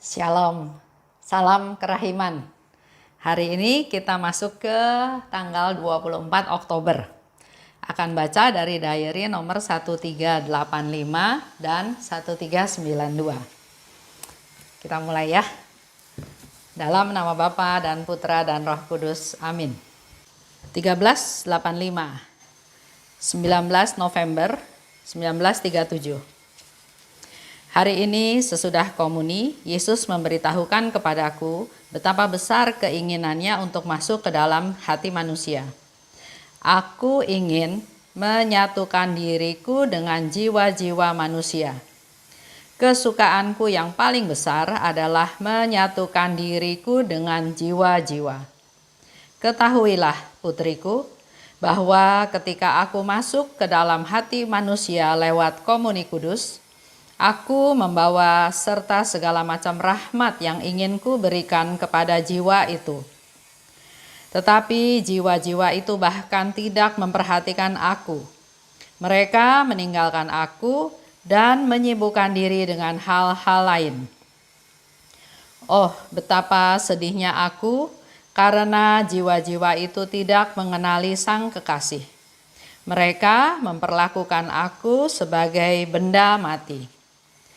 Shalom, salam kerahiman. Hari ini kita masuk ke tanggal 24 Oktober. Akan baca dari diary nomor 1385 dan 1392. Kita mulai ya. Dalam nama Bapa dan Putra dan Roh Kudus. Amin. 1385 19 November 1937. Hari ini sesudah komuni, Yesus memberitahukan kepadaku betapa besar keinginannya untuk masuk ke dalam hati manusia. Aku ingin menyatukan diriku dengan jiwa-jiwa manusia. Kesukaanku yang paling besar adalah menyatukan diriku dengan jiwa-jiwa. Ketahuilah, putriku, bahwa ketika aku masuk ke dalam hati manusia lewat komuni kudus, aku membawa serta segala macam rahmat yang ingin ku berikan kepada jiwa itu. Tetapi jiwa-jiwa itu bahkan tidak memperhatikan aku. Mereka meninggalkan aku dan menyibukkan diri dengan hal-hal lain. Oh, betapa sedihnya aku karena jiwa-jiwa itu tidak mengenali Sang Kekasih. Mereka memperlakukan aku sebagai benda mati.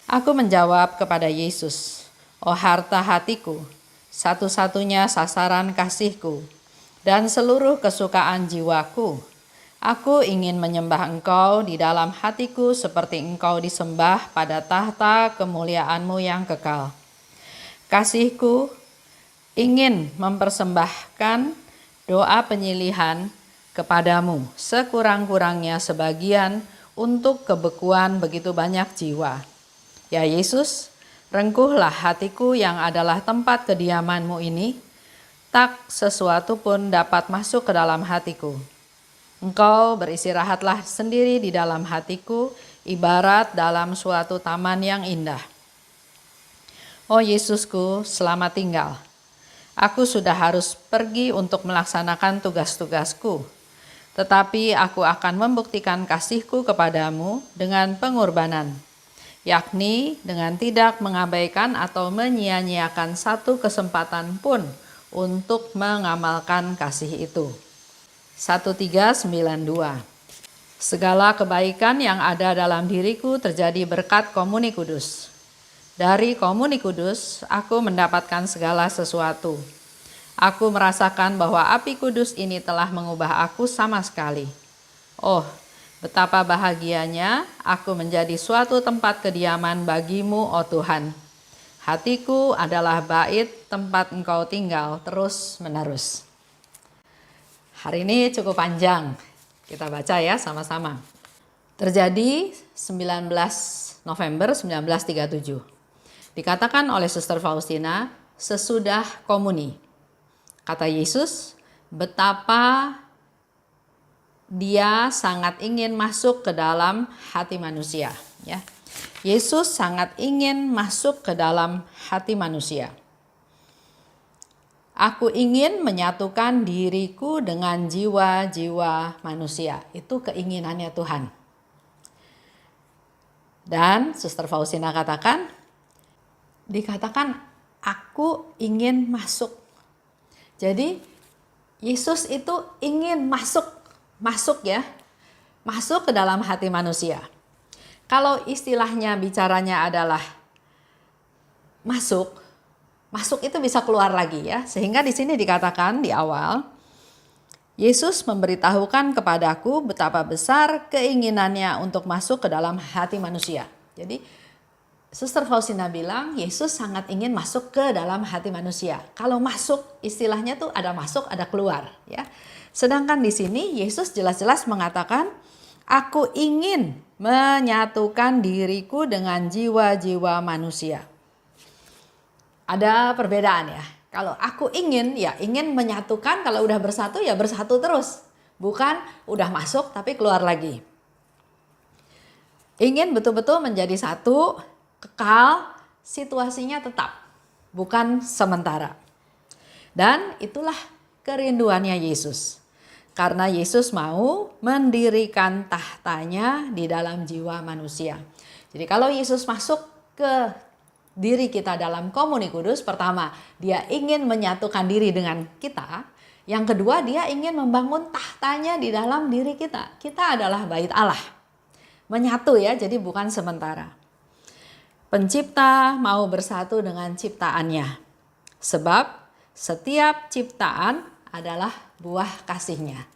Aku menjawab kepada Yesus, "Oh harta hatiku, satu-satunya sasaran kasihku, dan seluruh kesukaan jiwaku. Aku ingin menyembah Engkau di dalam hatiku seperti Engkau disembah pada tahta kemuliaan-Mu yang kekal. Kasihku ingin mempersembahkan doa penyilihan kepadamu, sekurang-kurangnya sebagian untuk kebekuan begitu banyak jiwa. Ya Yesus, rengkuhlah hatiku yang adalah tempat kediaman-Mu ini, tak sesuatu pun dapat masuk ke dalam hatiku. Engkau beristirahatlah sendiri di dalam hatiku, ibarat dalam suatu taman yang indah. Oh Yesusku, selamat tinggal. Aku sudah harus pergi untuk melaksanakan tugas-tugasku, tetapi aku akan membuktikan kasihku kepadamu dengan pengorbanan, yakni dengan tidak mengabaikan atau menyia-nyiakan satu kesempatan pun untuk mengamalkan kasih itu. 1392. Segala kebaikan yang ada dalam diriku terjadi berkat komuni kudus. Dari komuni kudus, aku mendapatkan segala sesuatu. Aku merasakan bahwa api kudus ini telah mengubah aku sama sekali. Oh, betapa bahagianya aku menjadi suatu tempat kediaman bagimu, oh Tuhan. Hatiku adalah bait tempat Engkau tinggal terus menerus. Hari ini cukup panjang. Kita baca ya sama-sama. Terjadi 19 November 1937. Dikatakan oleh Suster Faustina sesudah komuni. Kata Yesus, betapa Dia sangat ingin masuk ke dalam hati manusia. Ya. Yesus sangat ingin masuk ke dalam hati manusia. Aku ingin menyatukan diriku dengan jiwa-jiwa manusia. Itu keinginannya Tuhan. Dan Suster Faustina dikatakan aku ingin masuk. Jadi Yesus itu ingin masuk ya, masuk ke dalam hati manusia. Kalau istilahnya bicaranya adalah masuk itu bisa keluar lagi ya. Sehingga di sini dikatakan di awal, Yesus memberitahukan kepadaku betapa besar keinginannya untuk masuk ke dalam hati manusia. Jadi Suster Faustina bilang Yesus sangat ingin masuk ke dalam hati manusia. Kalau masuk istilahnya tuh ada masuk ada keluar ya. Sedangkan di sini Yesus jelas-jelas mengatakan, aku ingin menyatukan diriku dengan jiwa-jiwa manusia. Ada perbedaan ya. Kalau aku ingin, ya ingin menyatukan, kalau udah bersatu ya bersatu terus. Bukan udah masuk tapi keluar lagi. Ingin betul-betul menjadi satu, kekal, situasinya tetap. Bukan sementara. Dan itulah kerinduannya Yesus. Karena Yesus mau mendirikan tahtanya di dalam jiwa manusia. Jadi kalau Yesus masuk ke diri kita dalam komuni kudus, pertama, dia ingin menyatukan diri dengan kita. Yang kedua, dia ingin membangun tahtanya di dalam diri kita. Kita adalah bait Allah. Menyatu ya, jadi bukan sementara. Pencipta mau bersatu dengan ciptaannya. Sebab setiap ciptaan adalah buah kasihnya.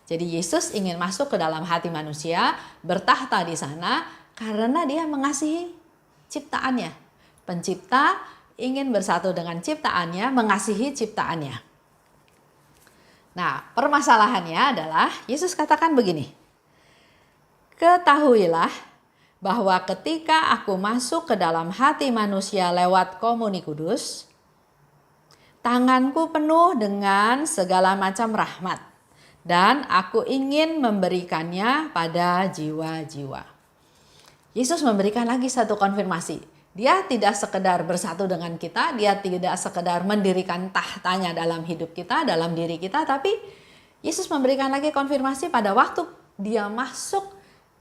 Jadi Yesus ingin masuk ke dalam hati manusia, bertahta di sana karena dia mengasihi ciptaannya. Pencipta ingin bersatu dengan ciptaannya, mengasihi ciptaannya. Nah, permasalahannya adalah Yesus katakan begini. Ketahuilah bahwa ketika aku masuk ke dalam hati manusia lewat komuni kudus, tanganku penuh dengan segala macam rahmat. Dan aku ingin memberikannya pada jiwa-jiwa. Yesus memberikan lagi satu konfirmasi. Dia tidak sekedar bersatu dengan kita, dia tidak sekedar mendirikan tahtanya dalam hidup kita, dalam diri kita, tapi Yesus memberikan lagi konfirmasi pada waktu dia masuk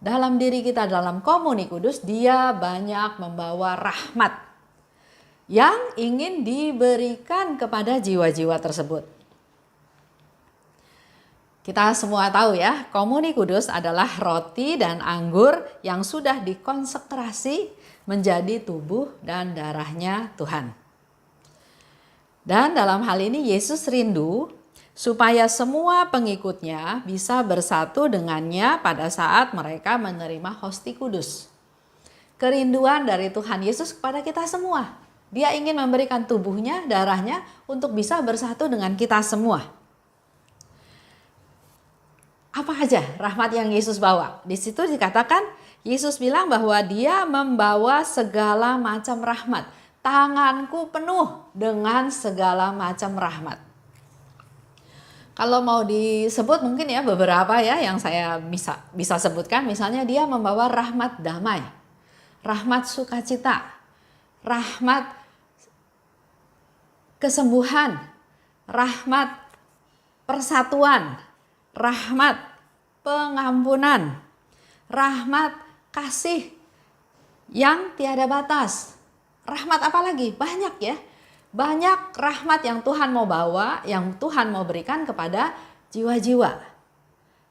dalam diri kita dalam komuni kudus, dia banyak membawa rahmat yang ingin diberikan kepada jiwa-jiwa tersebut. Kita semua tahu ya, komuni kudus adalah roti dan anggur yang sudah dikonsekrasi menjadi tubuh dan darahnya Tuhan. Dan dalam hal ini Yesus rindu supaya semua pengikutnya bisa bersatu dengannya pada saat mereka menerima hosti kudus. Kerinduan dari Tuhan Yesus kepada kita semua. Dia ingin memberikan tubuhnya, darahnya untuk bisa bersatu dengan kita semua. Apa aja rahmat yang Yesus bawa? Di situ dikatakan Yesus bilang bahwa dia membawa segala macam rahmat. Tanganku penuh dengan segala macam rahmat. Kalau mau disebut mungkin ya beberapa ya yang saya bisa sebutkan. Misalnya dia membawa rahmat damai, rahmat sukacita, rahmat kesembuhan, rahmat persatuan, rahmat pengampunan, rahmat kasih yang tiada batas. Rahmat apa lagi? Banyak ya. Banyak rahmat yang Tuhan mau bawa, yang Tuhan mau berikan kepada jiwa-jiwa.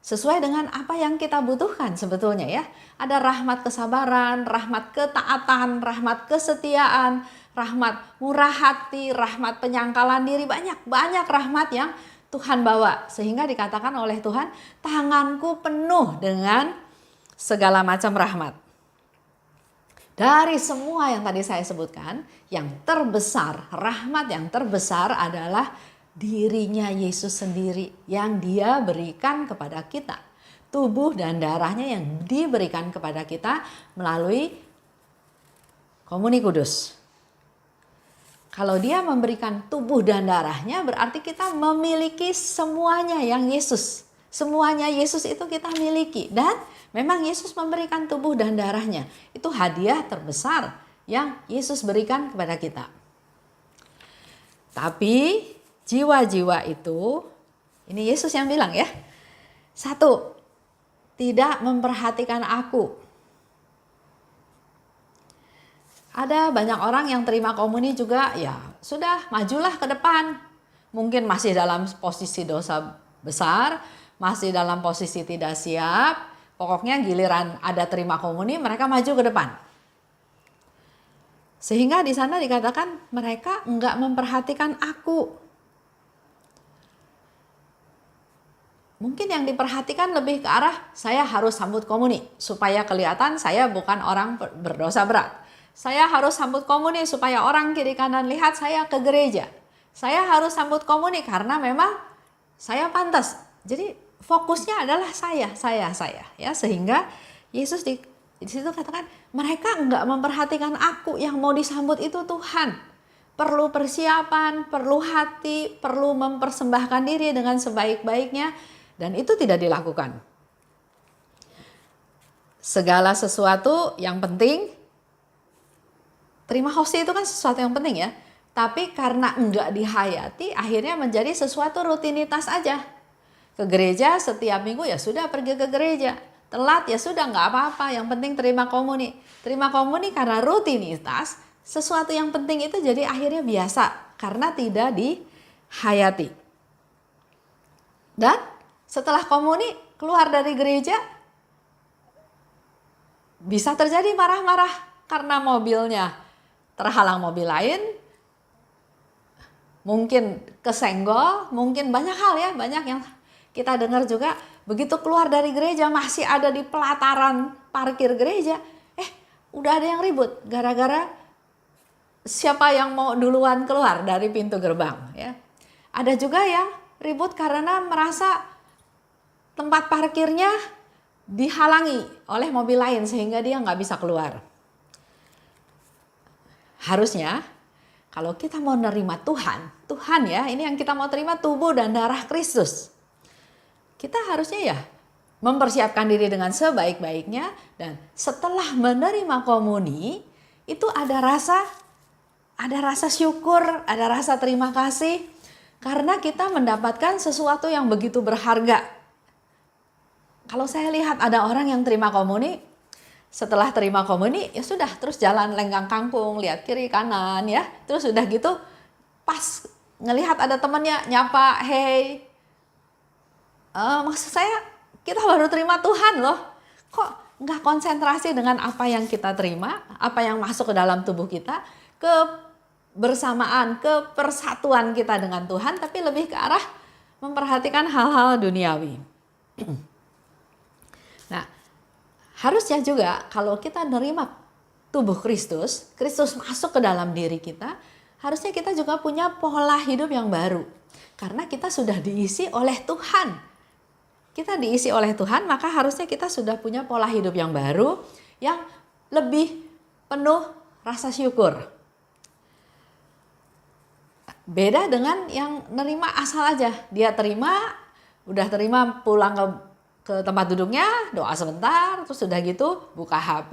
Sesuai dengan apa yang kita butuhkan sebetulnya ya. Ada rahmat kesabaran, rahmat ketaatan, rahmat kesetiaan, rahmat murah hati, rahmat penyangkalan diri. Banyak rahmat yang Tuhan bawa, sehingga dikatakan oleh Tuhan, tanganku penuh dengan segala macam rahmat. Dari semua yang tadi saya sebutkan, yang terbesar, rahmat yang terbesar adalah dirinya Yesus sendiri yang dia berikan kepada kita. Tubuh dan darahnya yang diberikan kepada kita melalui komuni kudus. Kalau dia memberikan tubuh dan darahnya berarti kita memiliki semuanya yang Yesus. Semuanya Yesus itu kita miliki. Dan memang Yesus memberikan tubuh dan darahnya. Itu hadiah terbesar yang Yesus berikan kepada kita. Tapi jiwa-jiwa itu, ini Yesus yang bilang ya. Satu, tidak memperhatikan aku. Ada banyak orang yang terima komuni juga ya sudah majulah ke depan. Mungkin masih dalam posisi dosa besar, masih dalam posisi tidak siap. Pokoknya giliran ada terima komuni mereka maju ke depan. Sehingga di sana dikatakan mereka enggak memperhatikan aku. Mungkin yang diperhatikan lebih ke arah saya harus sambut komuni supaya kelihatan saya bukan orang berdosa berat. Saya harus sambut komuni supaya orang kiri kanan lihat saya ke gereja. Saya harus sambut komuni karena memang saya pantas. Jadi fokusnya adalah saya. Ya, sehingga Yesus di situ katakan mereka enggak memperhatikan aku, yang mau disambut itu Tuhan. Perlu persiapan, perlu hati, perlu mempersembahkan diri dengan sebaik-baiknya, dan itu tidak dilakukan. Segala sesuatu yang penting, terima hosti itu kan sesuatu yang penting ya. Tapi karena enggak dihayati, akhirnya menjadi sesuatu rutinitas aja. Ke gereja setiap minggu ya sudah pergi ke gereja. Telat ya sudah nggak apa-apa, yang penting terima komuni. Terima komuni karena rutinitas, sesuatu yang penting itu jadi akhirnya biasa karena tidak dihayati. Dan setelah komuni keluar dari gereja, bisa terjadi marah-marah karena mobilnya terhalang mobil lain, mungkin kesenggol, mungkin banyak hal ya, banyak yang kita dengar juga. Begitu keluar dari gereja masih ada di pelataran parkir gereja, udah ada yang ribut gara-gara siapa yang mau duluan keluar dari pintu gerbang ya. Ada juga yang ribut karena merasa tempat parkirnya dihalangi oleh mobil lain sehingga dia nggak bisa keluar. Harusnya kalau kita mau nerima Tuhan ya, ini yang kita mau terima tubuh dan darah Kristus. Kita harusnya ya mempersiapkan diri dengan sebaik-baiknya, dan setelah menerima komuni itu ada rasa syukur, ada rasa terima kasih karena kita mendapatkan sesuatu yang begitu berharga. Kalau saya lihat ada orang yang terima komuni, setelah terima komuni ya sudah terus jalan lenggang kangkung, lihat kiri kanan ya, terus udah gitu pas ngelihat ada temannya nyapa, hey, maksud saya kita baru terima Tuhan loh, kok nggak konsentrasi dengan apa yang kita terima, apa yang masuk ke dalam tubuh kita, kebersamaan, kepersatuan kita dengan Tuhan, tapi lebih ke arah memperhatikan hal-hal duniawi. Nah, harusnya juga kalau kita nerima tubuh Kristus, Kristus masuk ke dalam diri kita, harusnya kita juga punya pola hidup yang baru. Karena kita sudah diisi oleh Tuhan. Kita diisi oleh Tuhan, maka harusnya kita sudah punya pola hidup yang baru, yang lebih penuh rasa syukur. Beda dengan yang nerima asal aja. Dia terima, udah terima pulang ke tempat duduknya, doa sebentar, terus udah gitu buka HP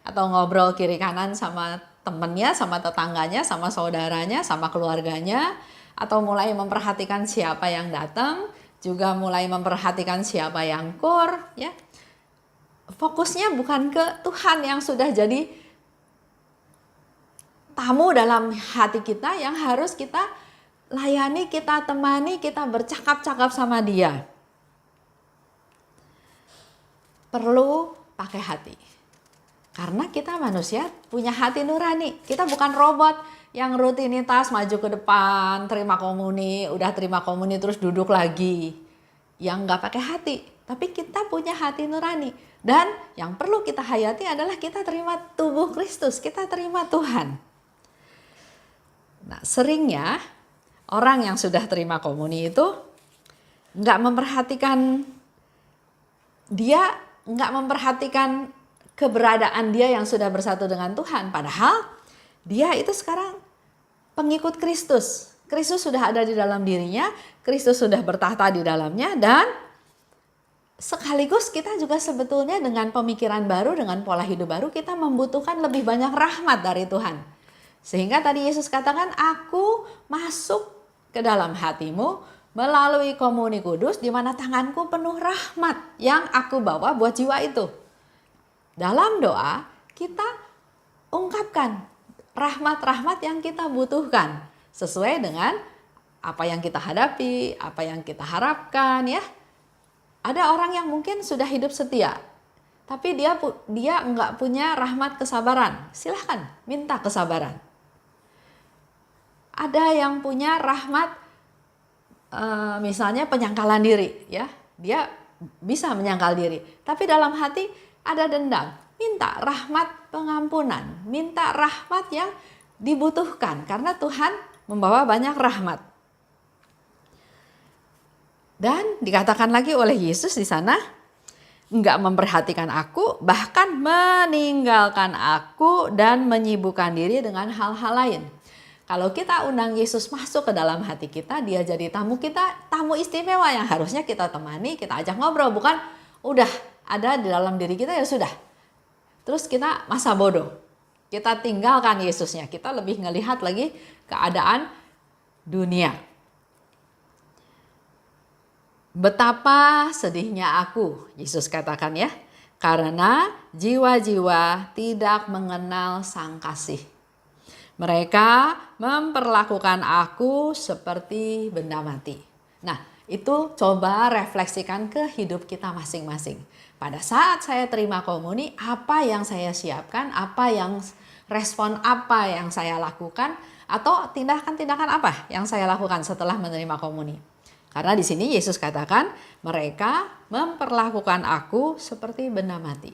atau ngobrol kiri kanan sama temennya, sama tetangganya, sama saudaranya, sama keluarganya, atau mulai memperhatikan siapa yang datang, juga mulai memperhatikan siapa yang kur, ya. Fokusnya bukan ke Tuhan yang sudah jadi tamu dalam hati kita, yang harus kita layani, kita temani, kita bercakap-cakap sama Dia. Perlu pakai hati. Karena kita manusia punya hati nurani. Kita bukan robot yang rutinitas maju ke depan, terima komuni, udah terima komuni terus duduk lagi. Yang nggak pakai hati. Tapi kita punya hati nurani. Dan yang perlu kita hayati adalah kita terima tubuh Kristus, kita terima Tuhan. Nah, seringnya orang yang sudah terima komuni itu nggak memperhatikan keberadaan dia yang sudah bersatu dengan Tuhan. Padahal dia itu sekarang pengikut Kristus. Kristus sudah ada di dalam dirinya, Kristus sudah bertahta di dalamnya, dan sekaligus kita juga sebetulnya dengan pemikiran baru, dengan pola hidup baru, kita membutuhkan lebih banyak rahmat dari Tuhan. Sehingga tadi Yesus katakan, aku masuk ke dalam hatimu melalui komuni kudus, di mana tanganku penuh rahmat yang aku bawa buat jiwa itu. Dalam doa kita ungkapkan rahmat-rahmat yang kita butuhkan sesuai dengan apa yang kita hadapi, apa yang kita harapkan ya. Ada orang yang mungkin sudah hidup setia, tapi dia nggak punya rahmat kesabaran. Silahkan minta kesabaran. Ada yang punya rahmat misalnya penyangkalan diri ya, dia bisa menyangkal diri, tapi dalam hati ada dendam. Minta rahmat pengampunan, minta rahmat yang dibutuhkan karena Tuhan membawa banyak rahmat. Dan dikatakan lagi oleh Yesus di sana, enggak memperhatikan aku, bahkan meninggalkan aku dan menyibukkan diri dengan hal-hal lain. Kalau kita undang Yesus masuk ke dalam hati kita, dia jadi tamu kita, tamu istimewa yang harusnya kita temani, kita ajak ngobrol, bukan udah ada di dalam diri kita ya sudah. Terus kita masa bodoh, kita tinggalkan Yesusnya, kita lebih ngelihat lagi keadaan dunia. Betapa sedihnya aku, Yesus katakan ya, karena jiwa-jiwa tidak mengenal Sang Kasih. Mereka memperlakukan aku seperti benda mati. Nah, itu coba refleksikan ke hidup kita masing-masing. Pada saat saya terima komuni, apa yang saya siapkan, respon apa yang saya lakukan, atau tindakan-tindakan apa yang saya lakukan setelah menerima komuni. Karena di sini Yesus katakan, mereka memperlakukan aku seperti benda mati.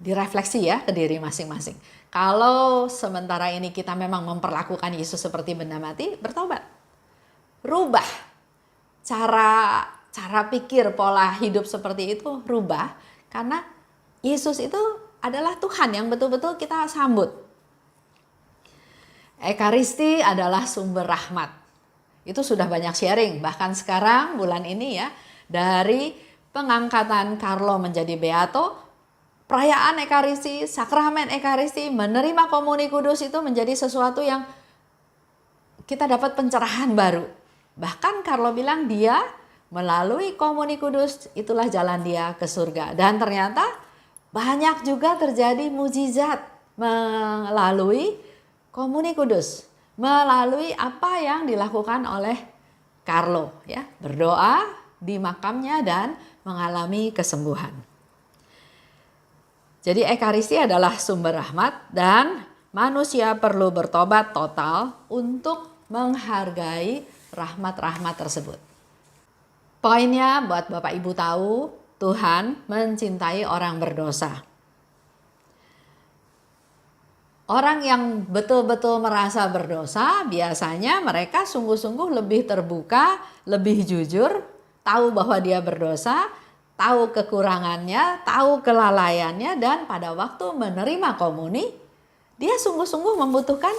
Direfleksi ya ke diri masing-masing. Kalau sementara ini kita memang memperlakukan Yesus seperti benda mati, bertobat. Rubah cara pikir, pola hidup seperti itu, rubah. Karena Yesus itu adalah Tuhan yang betul-betul kita sambut. Ekaristi adalah sumber rahmat. Itu sudah banyak sharing, bahkan sekarang bulan ini ya, dari pengangkatan Carlo menjadi Beato, perayaan Ekaristi, sakramen Ekaristi, menerima komuni kudus itu menjadi sesuatu yang kita dapat pencerahan baru. Bahkan Carlo bilang dia melalui komuni kudus itulah jalan dia ke surga. Dan ternyata banyak juga terjadi mujizat melalui komuni kudus. Melalui apa yang dilakukan oleh Carlo, ya, berdoa di makamnya dan mengalami kesembuhan. Jadi Ekaristi adalah sumber rahmat dan manusia perlu bertobat total untuk menghargai rahmat-rahmat tersebut. Poinnya buat Bapak Ibu tahu, Tuhan mencintai orang berdosa. Orang yang betul-betul merasa berdosa, biasanya mereka sungguh-sungguh lebih terbuka, lebih jujur, tahu bahwa dia berdosa, tahu kekurangannya, tahu kelalaiannya, dan pada waktu menerima komuni, dia sungguh-sungguh membutuhkan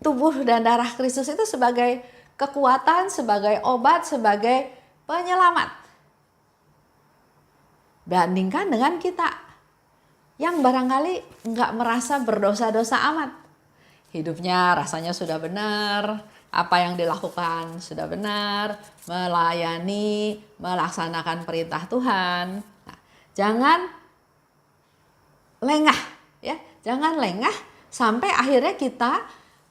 tubuh dan darah Kristus itu sebagai kekuatan, sebagai obat, sebagai penyelamat. Bandingkan dengan kita yang barangkali nggak merasa berdosa-dosa amat. Hidupnya rasanya sudah benar, apa yang dilakukan sudah benar, melayani, melaksanakan perintah Tuhan. Nah, jangan lengah, ya, jangan lengah sampai akhirnya kita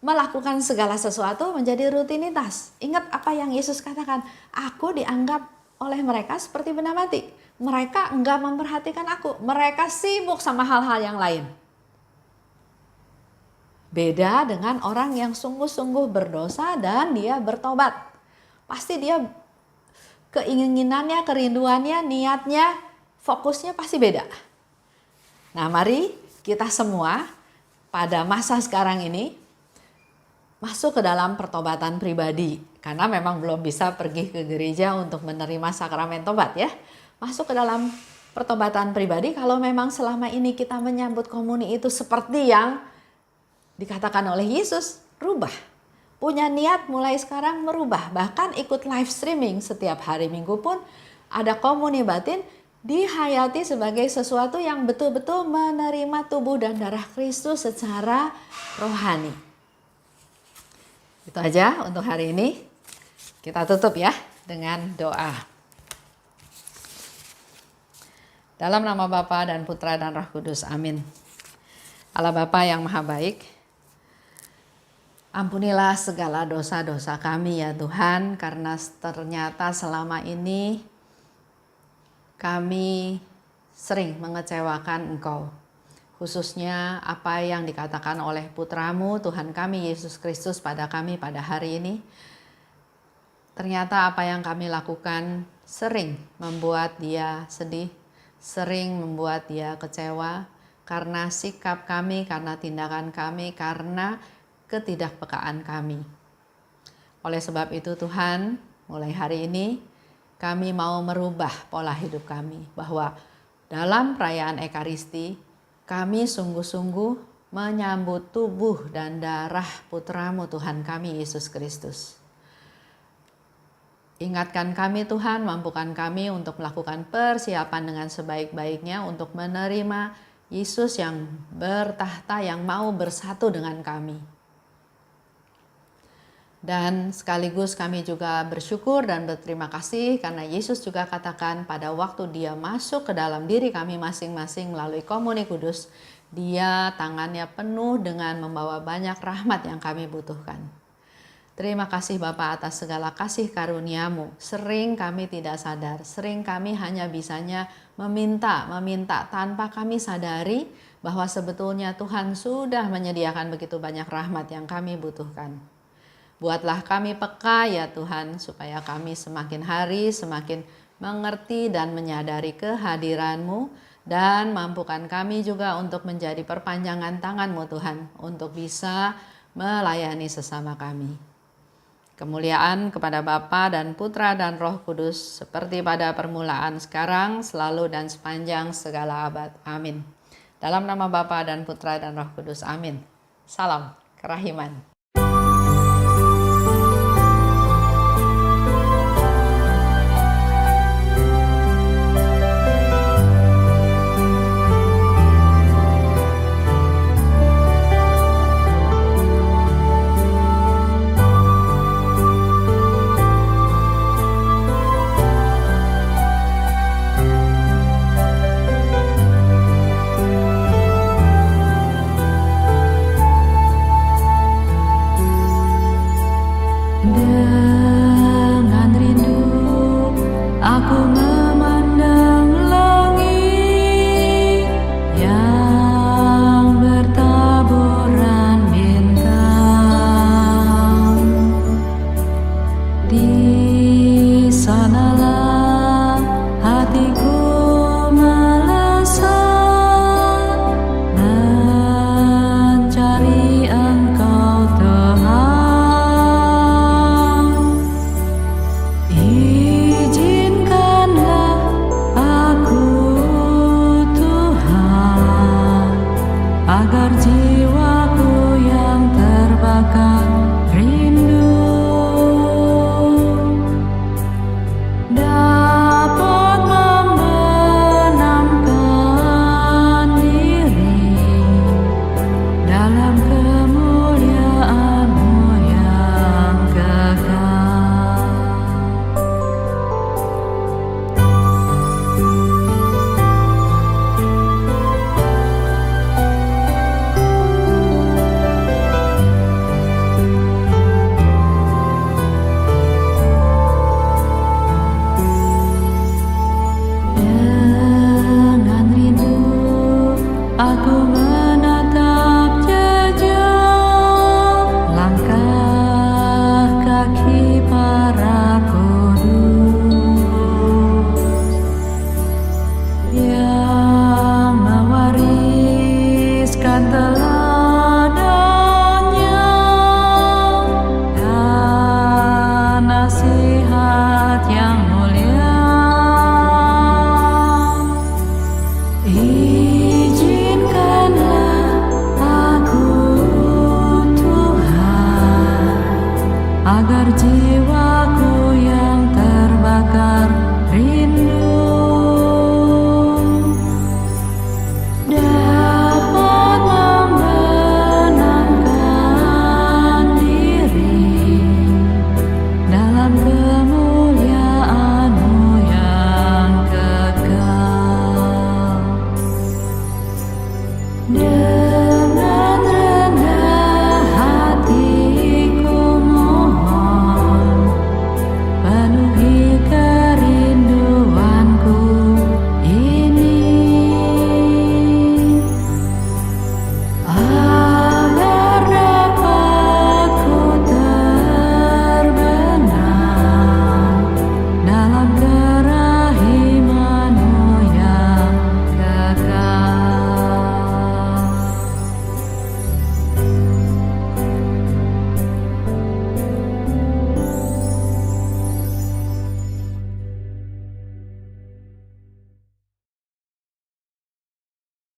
melakukan segala sesuatu menjadi rutinitas. Ingat apa yang Yesus katakan, aku dianggap oleh mereka seperti benda mati. Mereka enggak memperhatikan aku, mereka sibuk sama hal-hal yang lain. Beda dengan orang yang sungguh-sungguh berdosa dan dia bertobat. Pasti dia keinginannya, kerinduannya, niatnya, fokusnya pasti beda. Nah, mari kita semua pada masa sekarang ini masuk ke dalam pertobatan pribadi. Karena memang belum bisa pergi ke gereja untuk menerima sakramen tobat ya. Masuk ke dalam pertobatan pribadi kalau memang selama ini kita menyambut komuni itu seperti yang dikatakan oleh Yesus, rubah. Punya niat mulai sekarang merubah. Bahkan ikut live streaming setiap hari Minggu pun ada komuni batin dihayati sebagai sesuatu yang betul-betul menerima tubuh dan darah Kristus secara rohani. Itu aja untuk hari ini. Kita tutup ya dengan doa. Dalam nama Bapa dan Putra dan Roh Kudus, amin. Allah Bapa yang maha baik, ampunilah segala dosa-dosa kami ya Tuhan, karena ternyata selama ini kami sering mengecewakan Engkau. Khususnya apa yang dikatakan oleh Putramu Tuhan kami Yesus Kristus pada kami pada hari ini. Ternyata apa yang kami lakukan sering membuat dia sedih, sering membuat dia kecewa karena sikap kami, karena tindakan kami, karena ketidakpekaan kami. Oleh sebab itu Tuhan, mulai hari ini kami mau merubah pola hidup kami, bahwa dalam perayaan Ekaristi kami sungguh-sungguh menyambut tubuh dan darah Putramu Tuhan kami Yesus Kristus. Ingatkan kami Tuhan, mampukan kami untuk melakukan persiapan dengan sebaik-baiknya untuk menerima Yesus yang bertahta, yang mau bersatu dengan kami. Dan sekaligus kami juga bersyukur dan berterima kasih karena Yesus juga katakan pada waktu dia masuk ke dalam diri kami masing-masing melalui komuni kudus, Dia tangannya penuh dengan membawa banyak rahmat yang kami butuhkan. Terima kasih Bapa atas segala kasih karunia-Mu. Sering kami tidak sadar, sering kami hanya bisanya meminta tanpa kami sadari bahwa sebetulnya Tuhan sudah menyediakan begitu banyak rahmat yang kami butuhkan. Buatlah kami peka ya Tuhan, supaya kami semakin hari semakin mengerti dan menyadari kehadiran-Mu, dan mampukan kami juga untuk menjadi perpanjangan tangan-Mu Tuhan, untuk bisa melayani sesama kami. Kemuliaan kepada Bapa dan Putra dan Roh Kudus, seperti pada permulaan, sekarang, selalu, dan sepanjang segala abad. Amin. Dalam nama Bapa dan Putra dan Roh Kudus. Amin. Salam kerahiman.